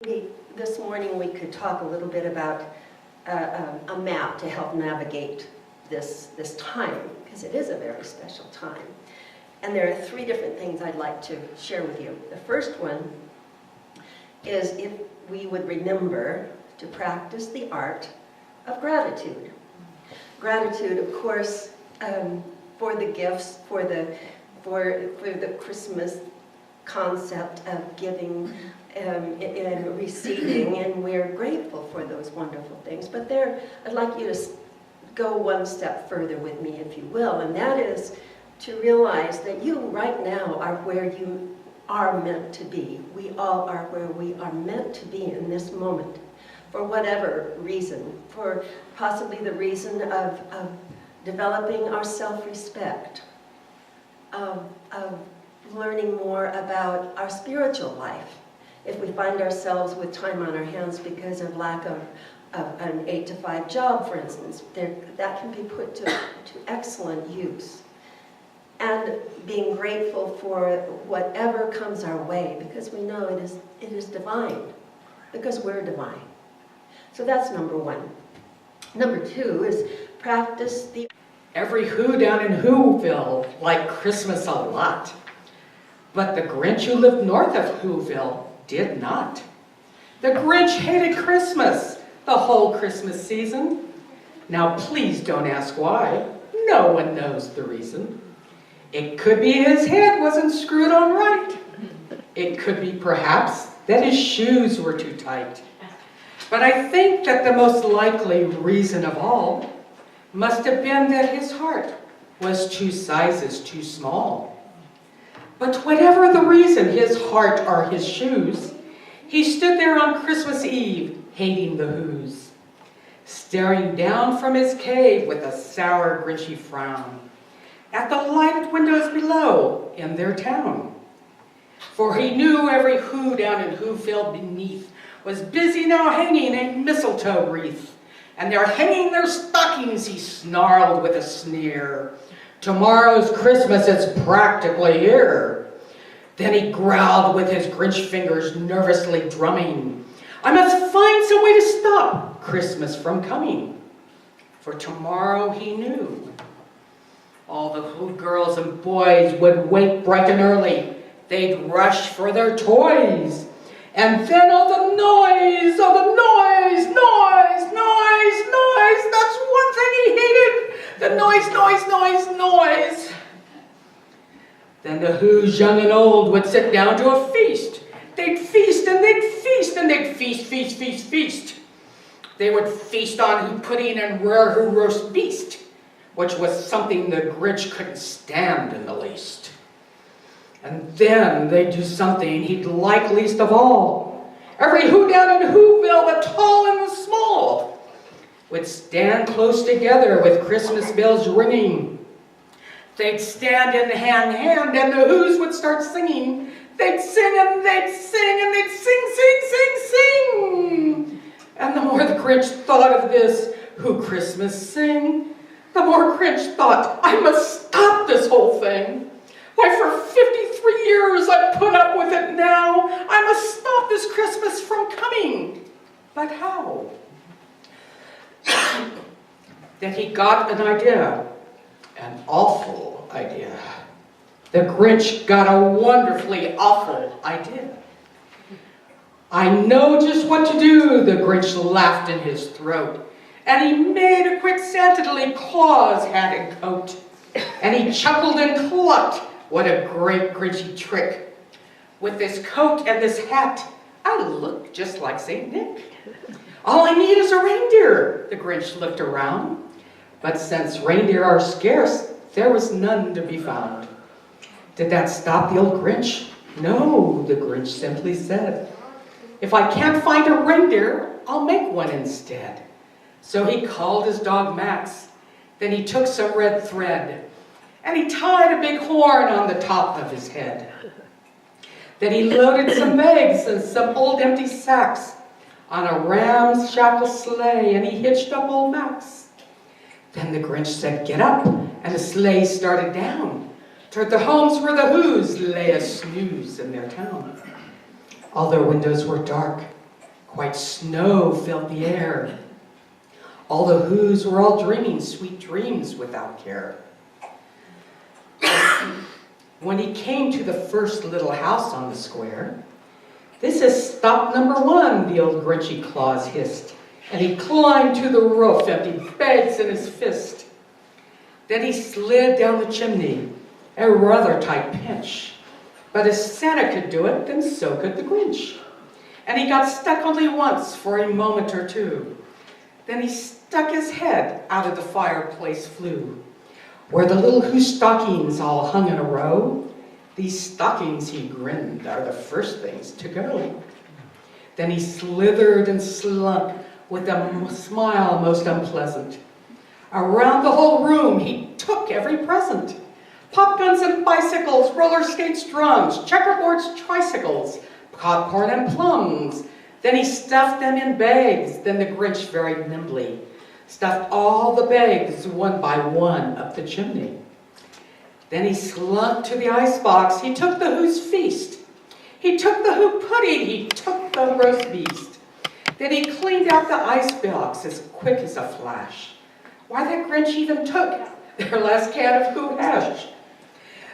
This morning we could talk a little bit about a map to help navigate this time, because it is a very special time. And there are three different things I'd like to share with you. The first one is if we would remember to practice the art of gratitude. Gratitude, of course, for the gifts, for the Christmas concept of giving and receiving, and we're grateful for those wonderful things. But I'd like you to go one step further with me, if you will, and that is to realize that you right now are where you are meant to be. We all are where we are meant to be in this moment, for whatever reason, for possibly the reason of developing our self-respect, of learning more about our spiritual life. If we find ourselves with time on our hands because of lack of an 8-to-5 job, for instance, that can be put to excellent use. And being grateful for whatever comes our way, because we know it is divine, because we're divine. So that's number one. Number two is practice the... Every who down in Whoville liked Christmas a lot. But the Grinch who lived north of Whoville did not. The Grinch hated Christmas the whole Christmas season. Now please don't ask why. No one knows the reason. It could be his head wasn't screwed on right. It could be perhaps that his shoes were too tight. But I think that the most likely reason of all must have been that his heart was 2 sizes too small. But whatever the reason, his heart or his shoes, he stood there on Christmas Eve, hating the Whos, staring down from his cave with a sour, grinchy frown at the lighted windows below in their town. For he knew every Who down in Whoville beneath was busy now hanging a mistletoe wreath, and they're hanging their stockings, he snarled with a sneer. Tomorrow's Christmas is practically here. Then he growled with his Grinch fingers nervously drumming. I must find some way to stop Christmas from coming. For tomorrow he knew all the Who girls and boys would wake bright and early. They'd rush for their toys. And then all the noise, that's one thing he hated. The noise. Then the Whos, young and old, would sit down to a feast. They'd feast and they'd feast and they'd feast. They would feast on Who pudding and rare Who roast beast, which was something the Grinch couldn't stand in the least. And then they'd do something he'd like least of all. Every Who down in Whoville, the tall and the small, would stand close together with Christmas bells ringing. They'd stand in hand in hand, and the Whos would start singing. They'd sing and they'd sing and they'd sing. And the more the Grinch thought of this Who Christmas sing, the more Grinch thought, I must stop this whole thing. Why, for 53 years I've put up with it now. I must stop this Christmas from coming. But how? Then he got an idea, an awful idea. The Grinch got a wonderfully awful idea. I know just what to do, the Grinch laughed in his throat. And he made a quick Santa to leave Claus hat and coat. And he chuckled and clucked. What a great Grinchy trick. With this coat and this hat, I look just like St. Nick. All I need is a reindeer. The Grinch looked around. But since reindeer are scarce, there was none to be found. Did that stop the old Grinch? No, the Grinch simply said. If I can't find a reindeer, I'll make one instead. So he called his dog Max. Then he took some red thread and he tied a big horn on the top of his head. Then he loaded some bags and some old empty sacks on a ramshackle sleigh, and he hitched up old Max. Then the Grinch said, get up, and the sleigh started down toward the homes where the Whos lay a snooze in their town. All their windows were dark, Quite snow filled the air. All the Whos were all dreaming sweet dreams without care. When he came to the first little house on the square, "This is stop number 1, the old Grinchy Claus hissed, and he climbed to the roof, empty bags in his fist. Then he slid down the chimney, a rather tight pinch. But if Santa could do it, then so could the Grinch. And he got stuck only once for a moment or two. Then he stuck his head out of the fireplace flue, where the little Who stockings all hung in a row. These stockings, he grinned, are the first things to go. Then he slithered and slunk with a smile most unpleasant. Around the whole room he took every present. Pop guns and bicycles, roller skates, drums, checkerboards, tricycles, popcorn and plums. Then he stuffed them in bags. Then the Grinch very nimbly stuffed all the bags one by one up the chimney. Then he slunk to the icebox. He took the Who's feast. He took the Who pudding. He took the roast beast. Then he cleaned out the icebox as quick as a flash. Why, the Grinch even took their last can of Who hash.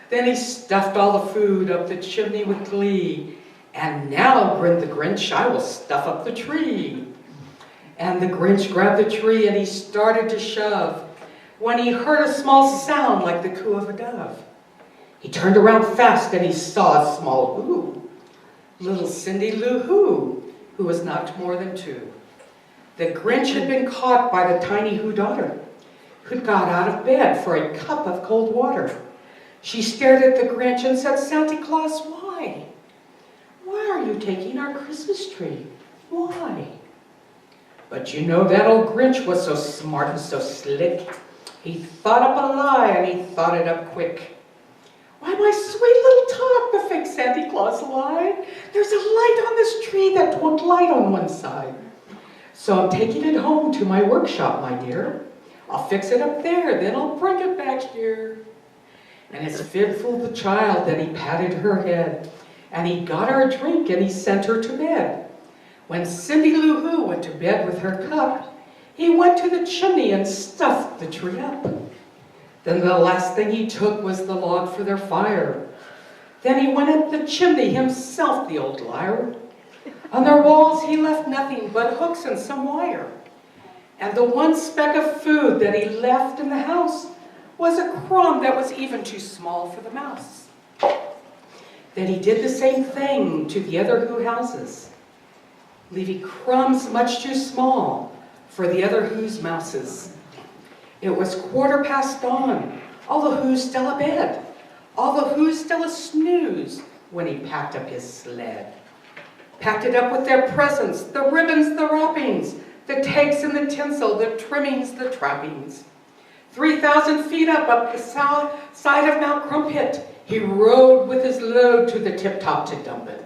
Then he stuffed all the food up the chimney with glee. And now, grinned the Grinch, I will stuff up the tree. And the Grinch grabbed the tree and he started to shove, when he heard a small sound like the coo of a dove. He turned around fast and he saw a small Who, little Cindy Lou Who was not more than 2. The Grinch had been caught by the tiny Who daughter, who'd got out of bed for a cup of cold water. She stared at the Grinch and said, Santa Claus, why? Why are you taking our Christmas tree? Why? But you know that old Grinch was so smart and so slick. He thought up a lie and he thought it up quick. Why, my sweet little tot, the fake Santa Claus lied. There's a light on this tree that won't light on one side. So I'm taking it home to my workshop, my dear. I'll fix it up there, then I'll bring it back here. And it's fitful the child that he patted her head, and he got her a drink and he sent her to bed. When Cindy Lou Who went to bed with her cup, he went to the chimney and stuffed the tree up. Then the last thing he took was the log for their fire. Then he went up the chimney himself, the old liar. On their walls he left nothing but hooks and some wire. And the one speck of food that he left in the house was a crumb that was even too small for the mouse. Then he did the same thing to the other Who houses, leaving crumbs much too small for the other Who's mouses. It was 1/4 dawn, all the Who's still abed, all the Who's still a snooze when he packed up his sled. Packed it up with their presents, the ribbons, the wrappings, the takes and the tinsel, the trimmings, the trappings. 3,000 feet up the south side of Mount Crumpit, he rode with his load to the tip-top to dump it.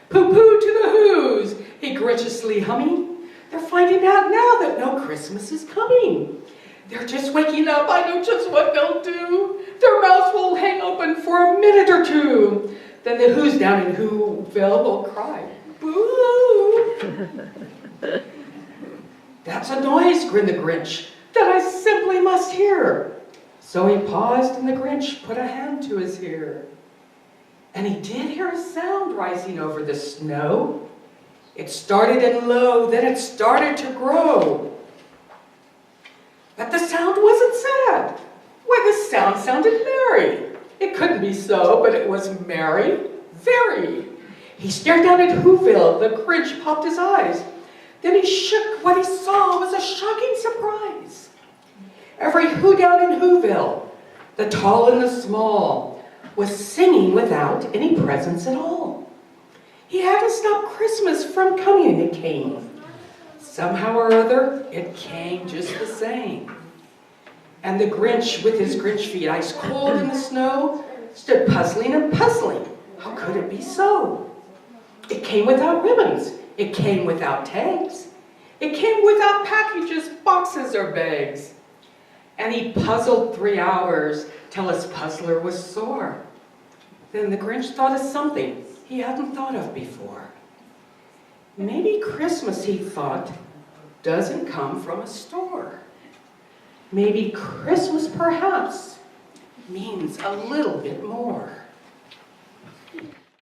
Pooh-pooh to the Who's, he grinchiously humming. They're finding out now that no Christmas is coming. They're just waking up, I know just what they'll do. Their mouths will hang open for a minute or two. Then the Who's down in Whoville will cry, boo! That's a noise, grinned the Grinch, that I simply must hear. So he paused and the Grinch put a hand to his ear. And he did hear a sound rising over the snow. It started in low, then it started to grow. But the sound wasn't sad. Why, the sound sounded merry. It couldn't be so, but it was merry, very. He stared down at Whoville. The Grinch popped his eyes. Then he shook. What he saw was a shocking surprise. Every Who down in Whoville, the tall and the small, was singing without any presents at all. He hadn't stopped Christmas from coming, it came. Somehow or other, it came just the same. And the Grinch, with his Grinch feet ice cold in the snow, stood puzzling and puzzling. How could it be so? It came without ribbons. It came without tags. It came without packages, boxes, or bags. And he puzzled 3 hours till his puzzler was sore. Then the Grinch thought of something he hadn't thought of before. Maybe Christmas, he thought, doesn't come from a store. Maybe Christmas, perhaps, means a little bit more.